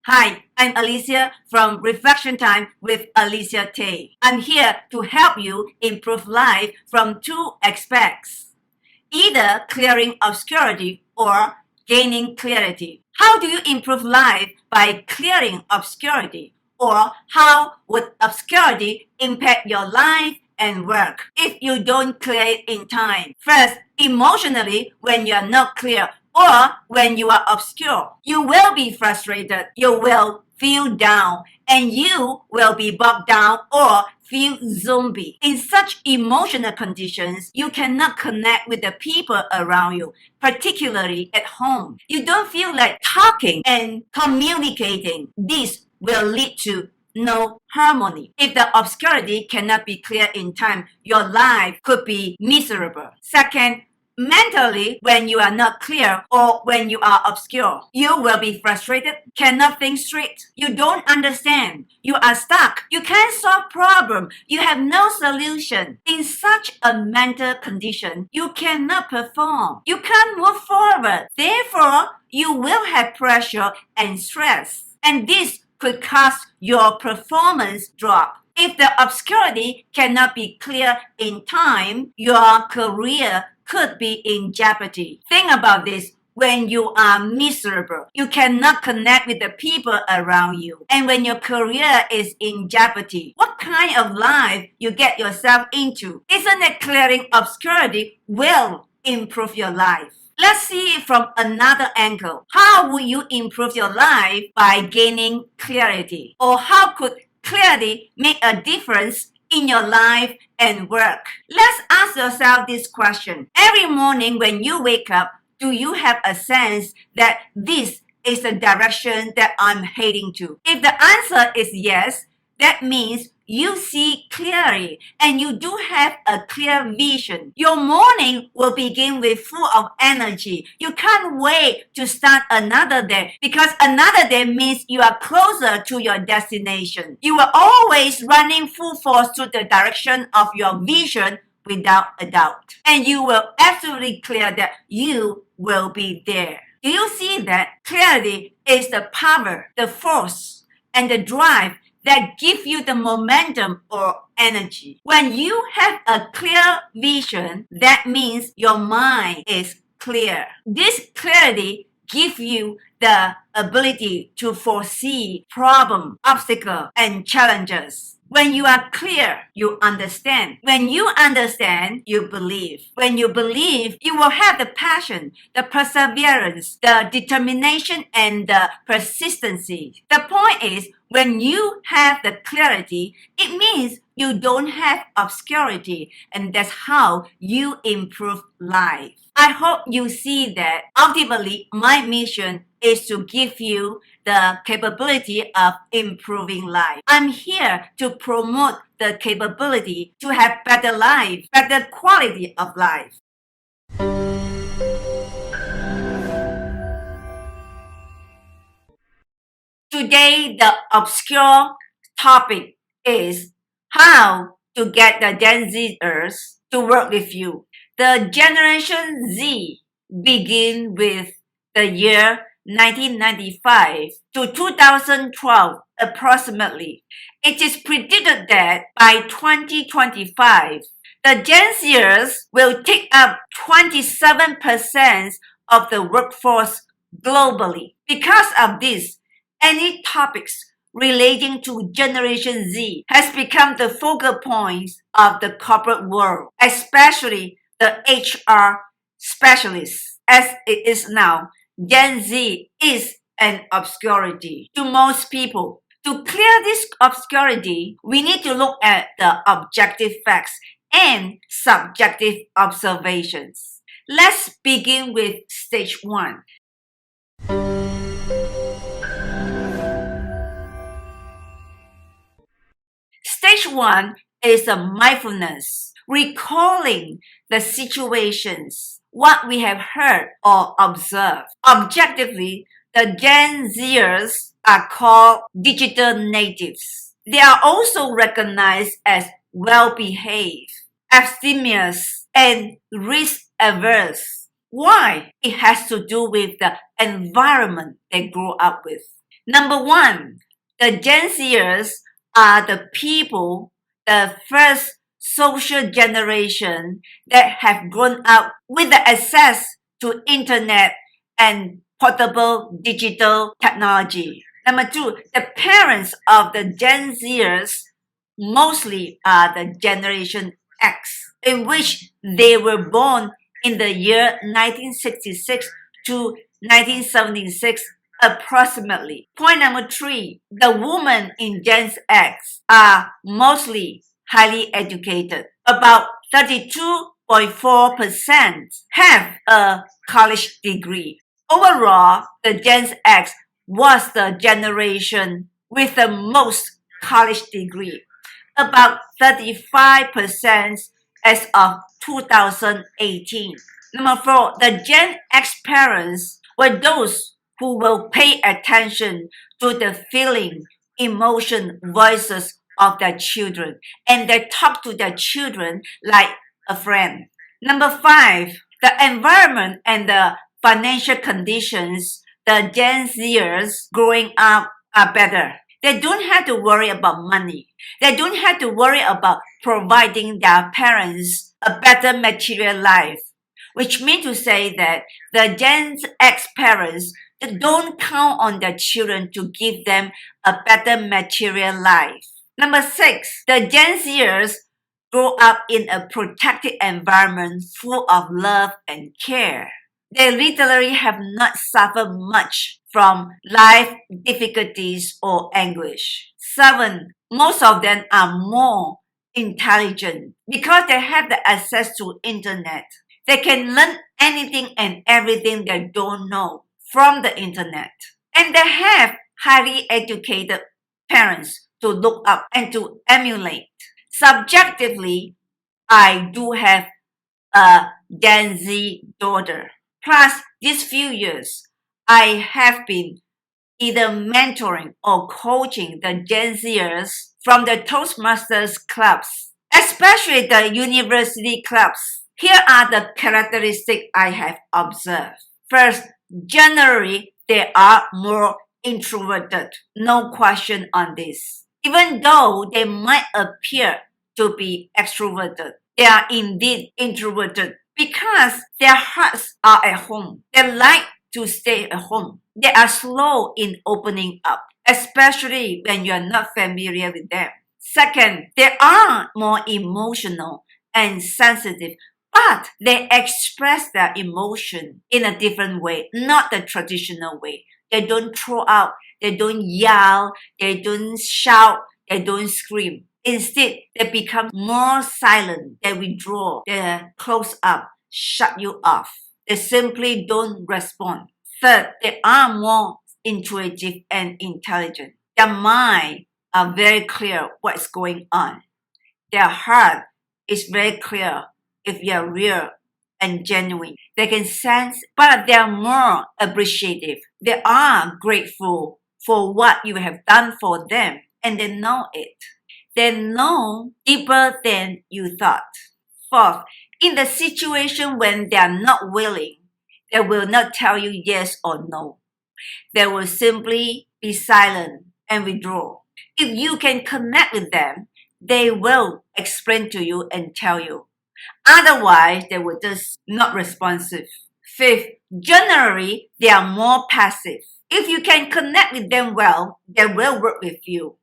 Hi, I'm Elysia from Reflection Time with Elysia Tay. I'm here to help you improve life from two aspects, either clearing obscurity or gaining clarity. How do you improve life by clearing obscurity? Or how would obscurity impact your life and work if you don't clear it in time? First, emotionally, when you're not clear or when you are obscure, you will be frustrated, you will feel down, and you will be bogged down or feel zombie. In such emotional conditions, you cannot connect with the people around you, particularly at home. You don't feel like talking and communicating. This will lead to no harmony. If the obscurity cannot be cleared in time, your life could be miserable. Second, mentally, when you are not clear or when you are obscure, you will be frustrated, cannot think straight. You don't understand. You are stuck. You can't solve problems. You have no solution. In such a mental condition, you cannot perform. You can't move forward. Therefore, you will have pressure and stress. And this could cause your performance drop. If the obscurity cannot be clear in time, your career could be in jeopardy. Think about this. When you are miserable, you cannot connect with the people around you. And when your career is in jeopardy, what kind of life you get yourself into? Isn't it clearing obscurity will improve your life? Let's see it from another angle. How will you improve your life by gaining clarity? Or how could clarity make a difference in your life and work? Let's ask yourself this question. Every morning when you wake up, do you have a sense that this is the direction that I'm heading to? If the answer is yes, that means you see clearly and you do have a clear vision. Your morning will begin with full of energy. You can't wait to start another day because another day means you are closer to your destination. You are always running full force to the direction of your vision without a doubt. And you will absolutely clear that you will be there. Do you see that clarity is the power, the force, and the drive that give you the momentum or energy? When you have a clear vision, that means your mind is clear. This clarity gives you the ability to foresee problem, obstacle, and challenges. When you are clear, you understand. When you understand, you believe. When you believe, you will have the passion, the perseverance, the determination, and the persistency. The point is, when you have the clarity, it means you don't have obscurity, and that's how you improve life. I hope you see that ultimately my mission is to give you the capability of improving life. I'm here to promote the capability to have better life, better quality of life. Today, the obscure topic is how to get the Gen Zers to work with you. The Generation Z begin with the year 1995 to 2012 approximately. It is predicted that by 2025, the Gen Zers will take up 27% of the workforce globally. Because of this, any topics relating to Generation Z has become the focal point of the corporate world, especially the HR specialists. As it is now, Gen Z is an obscurity to most people. To clear this obscurity, we need to look at the objective facts and subjective observations. Let's begin with stage 1. Stage 1 is a mindfulness, recalling the situations, what we have heard or observed. Objectively, the Gen Zers are called digital natives. They are also recognized as well-behaved, abstemious, and risk-averse. Why? It has to do with the environment they grew up with. Number one, the Gen Zers are the people, the first social generation that have grown up with the access to internet and portable digital technology. Number two, the parents of the Gen Zers mostly are the Generation X, in which they were born in the year 1966 to 1976 approximately. Point number three, the women in Gen X are mostly highly educated. About 32.4% have a college degree. Overall, the Gen X was the generation with the most college degree, about 35% as of 2018. Number four, the Gen X parents were those who will pay attention to the feeling, emotion, voices of their children, and they talk to their children like a friend. Number five, the environment and the financial conditions the Gen Zers growing up are better. They don't have to worry about money. They don't have to worry about providing their parents a better material life, which means to say that the Gen X parents don't count on their children to give them a better material life. Number six, the Gen Zers grow up in a protected environment full of love and care. They literally have not suffered much from life difficulties or anguish. Seven, most of them are more intelligent because they have the access to internet. They can learn anything and everything they don't know from the internet. And they have highly educated parents to look up and to emulate. Subjectively, I do have a Gen Z daughter. Plus, these few years, I have been either mentoring or coaching the Gen Zers from the Toastmasters clubs, especially the university clubs. Here are the characteristics I have observed. First, generally, they are more introverted. No question on this. Even though they might appear to be extroverted, they are indeed introverted because their hearts are at home. They like to stay at home. They are slow in opening up, especially when you are not familiar with them. Second, they are more emotional and sensitive, but they express their emotion in a different way, not the traditional way. They don't throw out, they don't yell, they don't shout, they don't scream. Instead, they become more silent. They withdraw. They close up, shut you off. They simply don't respond. Third, they are more intuitive and intelligent. Their mind are very clear what's going on. Their heart is very clear if you are real and genuine. They can sense, but they are more appreciative. They are grateful for what you have done for them, and they know it. They know deeper than you thought. Fourth, in the situation when they are not willing, they will not tell you yes or no. They will simply be silent and withdraw. If you can connect with them, they will explain to you and tell you. Otherwise, they will just not responsive. Fifth, generally, they are more passive. If you can connect with them well, they will work with you.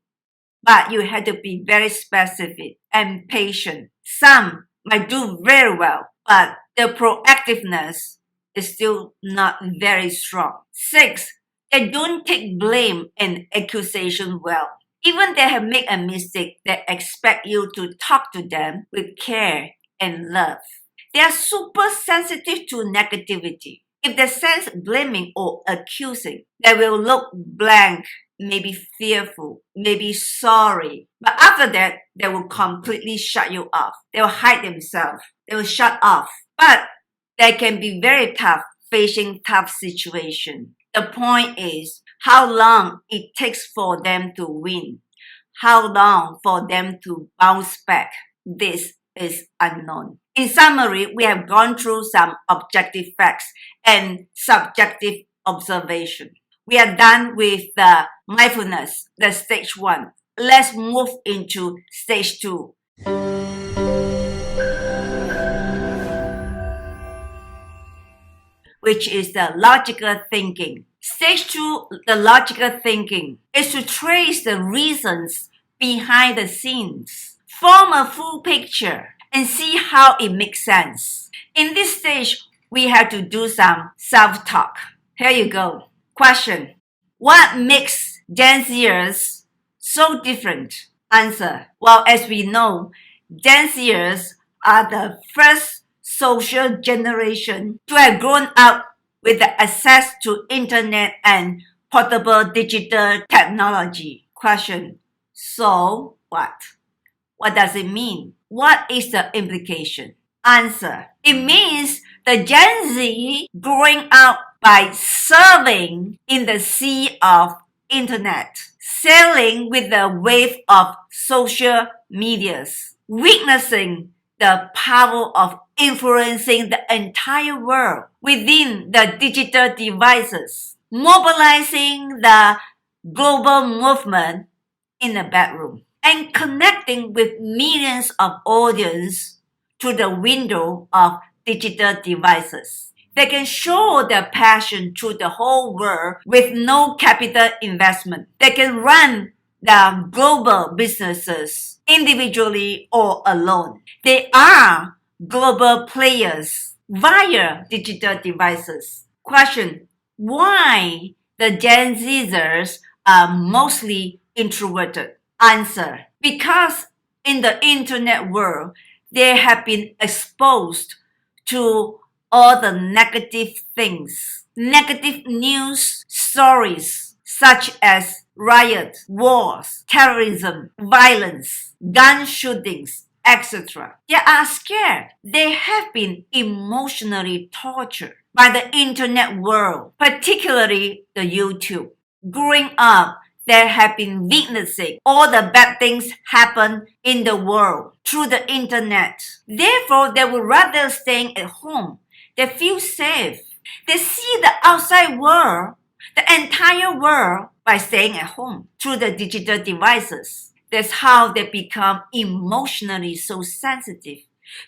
But you have to be very specific and patient. Some might do very well, but their proactiveness is still not very strong. Six, they don't take blame and accusation well. Even they have made a mistake, they expect you to talk to them with care and love. They are super sensitive to negativity. If they sense blaming or accusing, they will look blank, maybe fearful, maybe sorry. But after that, they will completely shut you off. They will hide themselves. They will shut off. But they can be very tough facing tough situations. The point is how long it takes for them to win, how long for them to bounce back. This is unknown. In summary, we have gone through some objective facts and subjective observation. We are done with the mindfulness, the stage 1. Let's move into stage 2. Which is the logical thinking. Stage 2, the logical thinking, is to trace the reasons behind the scenes, form a full picture, and see how it makes sense. In this stage, we have to do some self-talk. Here you go. Question: what makes Gen Zers so different? Answer: well, as we know, Gen Zers are the first social generation to have grown up with the access to internet and portable digital technology. Question: so what? What does it mean? What is the implication? Answer: it means the Gen Z growing up by surfing in the sea of internet, sailing with the wave of social medias, witnessing the power of influencing the entire world within the digital devices, mobilizing the global movement in a bedroom, and connecting with millions of audience through the window of digital devices. They can show their passion to the whole world with no capital investment. They can run their global businesses individually or alone. They are global players via digital devices. Question: why the Gen Zers are mostly introverted? Answer: because in the internet world, they have been exposed to all the negative things, negative news stories such as riots, wars, terrorism, violence, gun shootings, etc. They are scared. They have been emotionally tortured by the internet world, particularly the YouTube. Growing up, they have been witnessing all the bad things happen in the world through the internet. Therefore, they would rather stay at home. They feel safe. They see the outside world, the entire world, by staying at home through the digital devices. That's how they become emotionally so sensitive,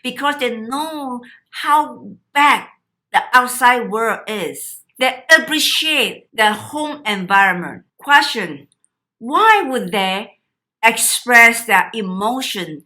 because they know how bad the outside world is. They appreciate their home environment. Question: why would they express their emotion,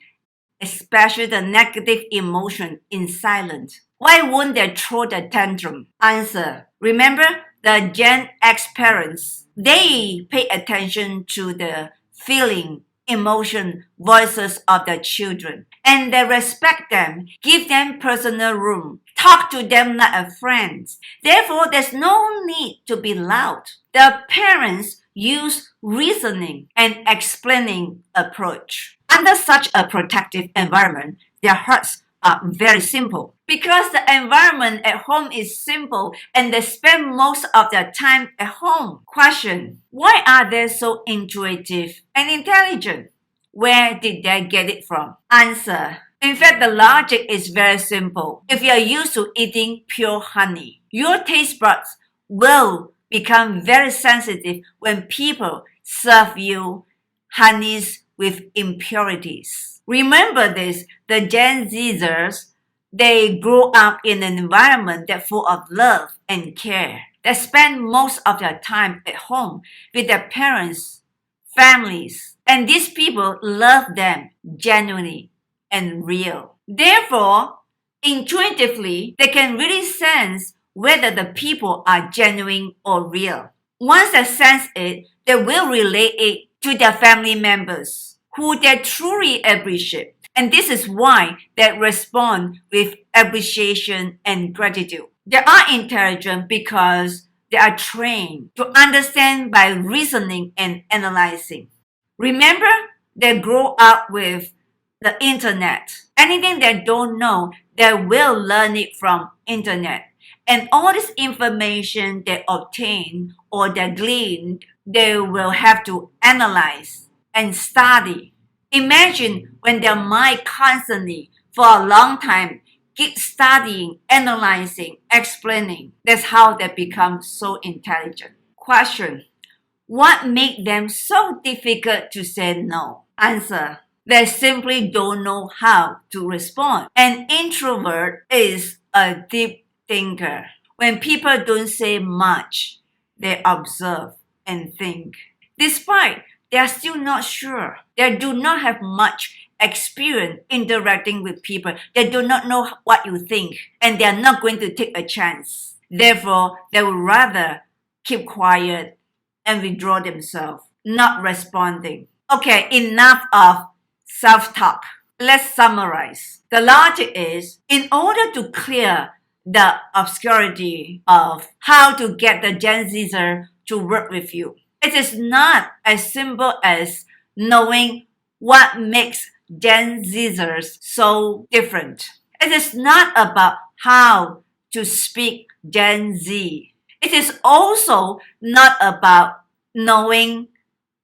especially the negative emotion, in silence? Why won't they throw the tantrum? Answer: remember the Gen X parents. They pay attention to the feeling, emotion, voices of the children. And they respect them, give them personal room, talk to them like a friend. Therefore, there's no need to be loud. The parents use reasoning and explaining approach. Under such a protective environment, their hearts are very simple. Because the environment at home is simple and they spend most of their time at home. Question: why are they so intuitive and intelligent? Where did they get it from? Answer: in fact, the logic is very simple. If you are used to eating pure honey, your taste buds will become very sensitive when people serve you honeys with impurities. Remember this, the Gen Zers, they grow up in an environment that's full of love and care. They spend most of their time at home with their parents, families, and these people love them genuinely and real. Therefore, intuitively, they can really sense whether the people are genuine or real. Once they sense it, they will relate it to their family members who they truly appreciate. And this is why they respond with appreciation and gratitude. They are intelligent because they are trained to understand by reasoning and analyzing. Remember, they grow up with the internet. Anything they don't know, they will learn it from internet. And all this information they obtain or they glean, they will have to analyze and study. Imagine when their mind constantly, for a long time, keep studying, analyzing, explaining. That's how they become so intelligent. Question. What makes them so difficult to say no? Answer. They simply don't know how to respond. An introvert is a deep thinker. When people don't say much, they observe and think. Despite they are still not sure, they do not have much experience interacting with people. They do not know what you think, and they are not going to take a chance. Therefore, they would rather keep quiet and withdraw themselves, not responding. Okay, enough of self-talk. Let's summarize. The logic is, in order to clear the obscurity of how to get the Gen Zers to work with you, it is not as simple as knowing what makes Gen Zers so different. It is not about how to speak Gen Z. It is also not about knowing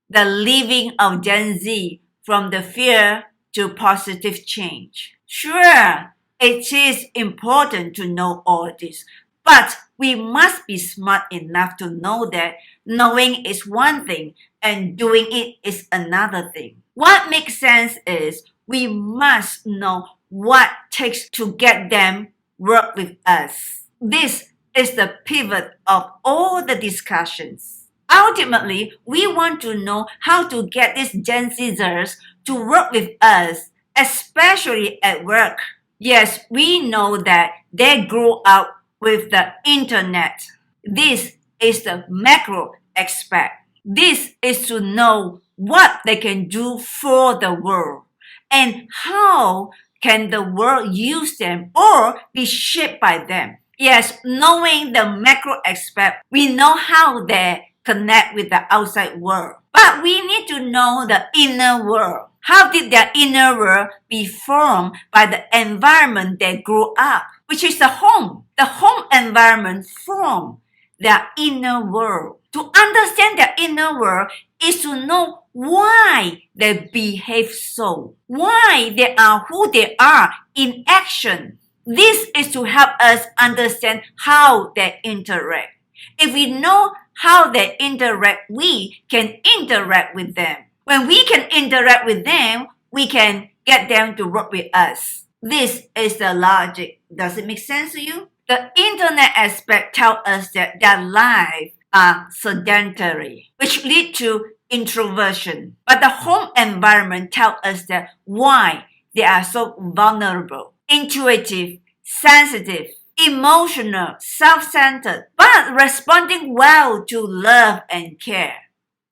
the living of Gen Z from the fear to positive change. Sure, it is important to know all this, but we must be smart enough to know that knowing is one thing and doing it is another thing. What makes sense is we must know what it takes to get them work with us. This is the pivot of all the discussions. Ultimately, we want to know how to get these Gen Zers to work with us, especially at work. Yes, we know that they grew up with the internet. This is the macro aspect. This is to know what they can do for the world and how can the world use them or be shaped by them. Yes, knowing the macro aspect, we know how they connect with the outside world. But we need to know the inner world. How did their inner world be formed by the environment they grew up, which is the home? The home environment formed their inner world. To understand their inner world is to know why they behave so, why they are who they are in action. This is to help us understand how they interact. If we know how they interact, we can interact with them. When we can interact with them, we can get them to work with us. This is the logic. Does it make sense to you? The internet aspect tells us that their lives are sedentary, which lead to introversion. But the home environment tells us that why they are so vulnerable, intuitive, sensitive, emotional, self-centered, but responding well to love and care,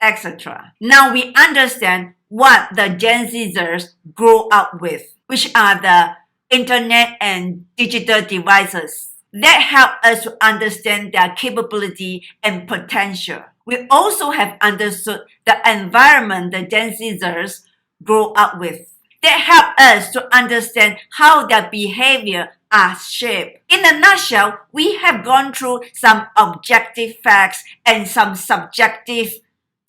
etc. Now we understand what the Gen Zers grow up with, which are the internet and digital devices that help us to understand their capability and potential. We also have understood the environment the Gen Zers grow up with that help us to understand how their behavior are shaped. In a nutshell, we have gone through some objective facts and some subjective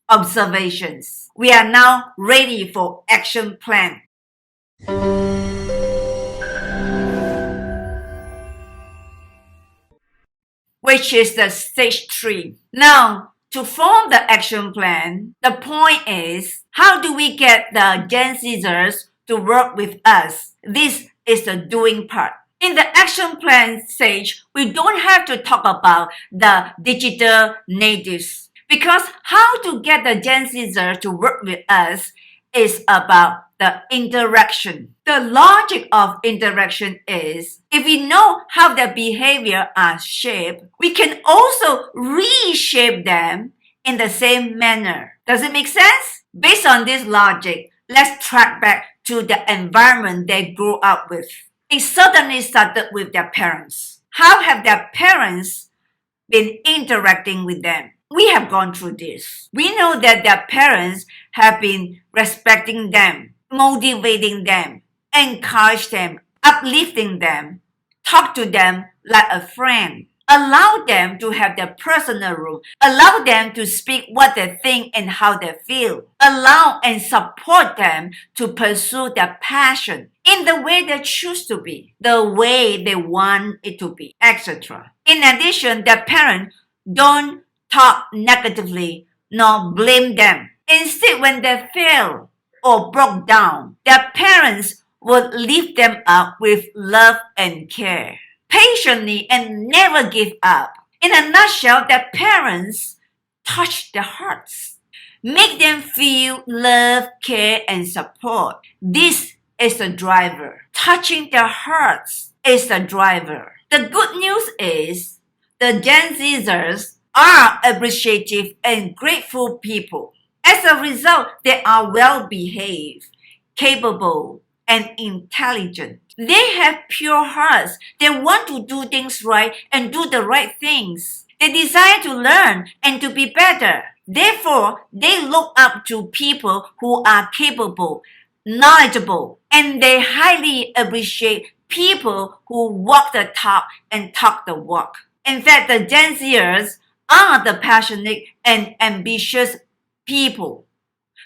observations. We are now ready for action plan. Which is the stage 3. Now, to form the action plan, the point is, how do we get the Gen Zers to work with us? This is the doing part. In the action plan stage, we don't have to talk about the digital natives because how to get the Gen Zers to work with us is about the interaction. The logic of interaction is, if we know how their behavior are shaped, we can also reshape them in the same manner. Does it make sense? Based on this logic, let's track back to the environment they grew up with. It certainly started with their parents. How have their parents been interacting with them? We have gone through this. We know that their parents have been respecting them, motivating them, encourage them, uplifting them, talk to them like a friend, allow them to have their personal room, allow them to speak what they think and how they feel, allow and support them to pursue their passion in the way they choose to be, the way they want it to be, etc. In addition, their parents don't talk negatively, nor blame them. Instead, when they fail or broke down, their parents would lift them up with love and care, patiently and never give up. In a nutshell, their parents touch their hearts, make them feel love, care, and support. This is the driver. Touching their hearts is the driver. The good news is the Gen Zers are appreciative and grateful people. As a result, they are well behaved, capable, and intelligent. They have pure hearts. They want to do things right and do the right things. They desire to learn and to be better. Therefore, they look up to people who are capable, knowledgeable, and they highly appreciate people who walk the talk and talk the walk. In fact, the Gen Zers are the passionate and ambitious people,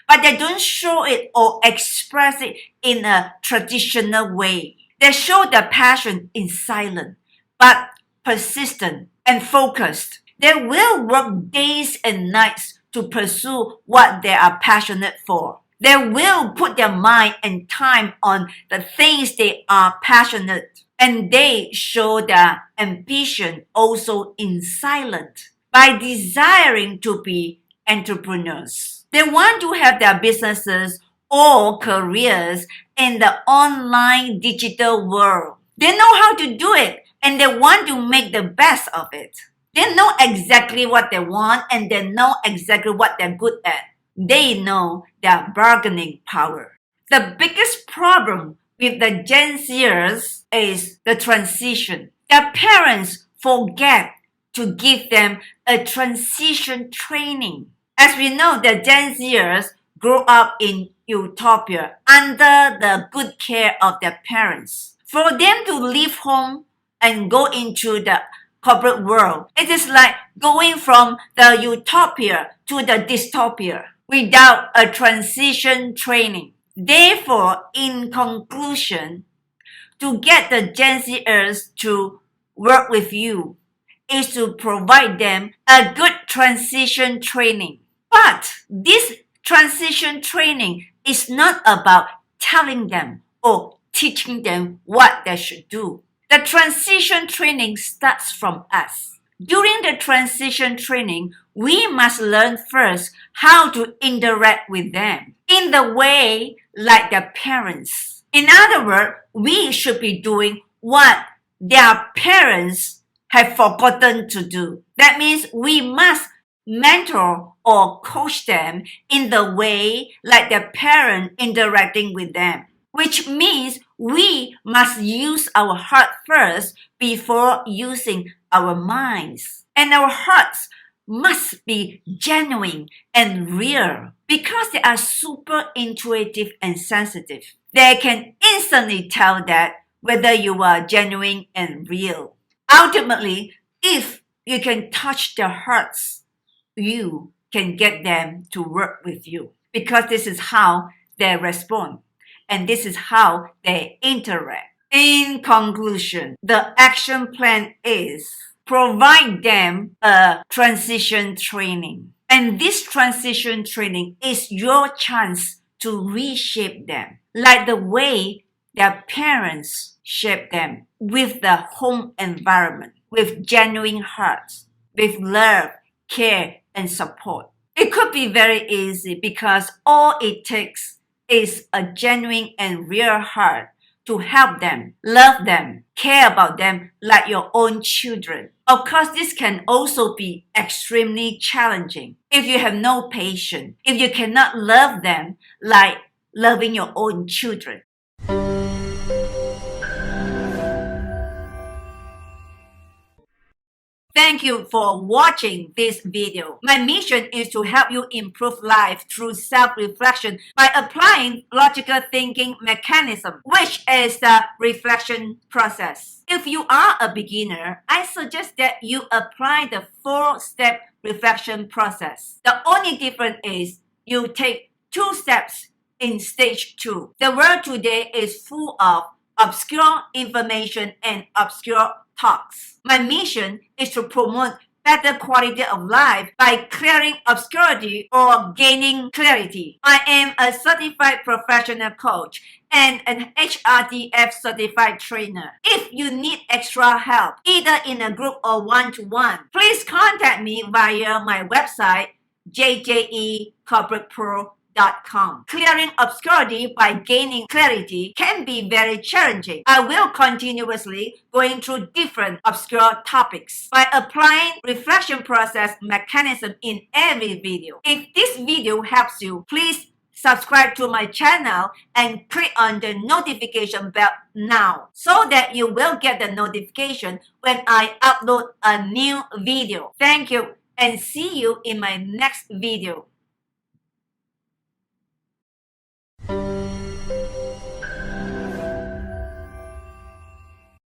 but they don't show it or express it in a traditional way. They show their passion in silence, but persistent and focused. They will work days and nights to pursue what they are passionate for. They will put their mind and time on the things they are passionate, and they show their ambition also in silence by desiring to be entrepreneurs. They want to have their businesses or careers in the online digital world. They know how to do it, and they want to make the best of it. They know exactly what they want, and they know exactly what they're good at. They know their bargaining power. The biggest problem with the Gen Zers is the transition. Their parents forget to give them a transition training. As we know, the Gen Zers grew up in utopia under the good care of their parents. For them to leave home and go into the corporate world, it is like going from the utopia to the dystopia without a transition training. Therefore, in conclusion, to get the Gen Zers to work with you is to provide them a good transition training. But this transition training is not about telling them or teaching them what they should do. The transition training starts from us. During the transition training, we must learn first how to interact with them in the way like their parents. In other words, we should be doing what their parents have forgotten to do. That means we must mentor or coach them in the way like their parent interacting with them, which means we must use our heart first before using our minds. And our hearts must be genuine and real because they are super intuitive and sensitive. They can instantly tell that whether you are genuine and real. Ultimately, if you can touch their hearts, you can get them to work with you because this is how they respond and this is how they interact. In conclusion, the action plan is provide them a transition training. And this transition training is your chance to reshape them, like the way their parents shaped them, with the home environment, with genuine hearts, with love, care, and support. It could be very easy because all it takes is a genuine and real heart to help them, love them, care about them like your own children. Of course, this can also be extremely challenging if you have no patience, if you cannot love them like loving your own children. Thank you for watching this video. My mission is to help you improve life through self-reflection by applying logical thinking mechanism, which is the reflection process. If you are a beginner, I suggest that you apply the 4-step reflection process. The only difference is you take 2 steps in stage 2. The world today is full of obscure information and obscure talks. My mission is to promote better quality of life by clearing obscurity or gaining clarity. I am a certified professional coach and an HRDF certified trainer. If you need extra help, either in a group or one-to-one, please contact me via my website, jjecorporatepro.com. Clearing obscurity by gaining clarity can be very challenging. I will continuously going through different obscure topics by applying reflection process mechanism in every video. If this video helps you, please subscribe to my channel and click on the notification bell now so that you will get the notification when I upload a new video. Thank you and see you in my next video.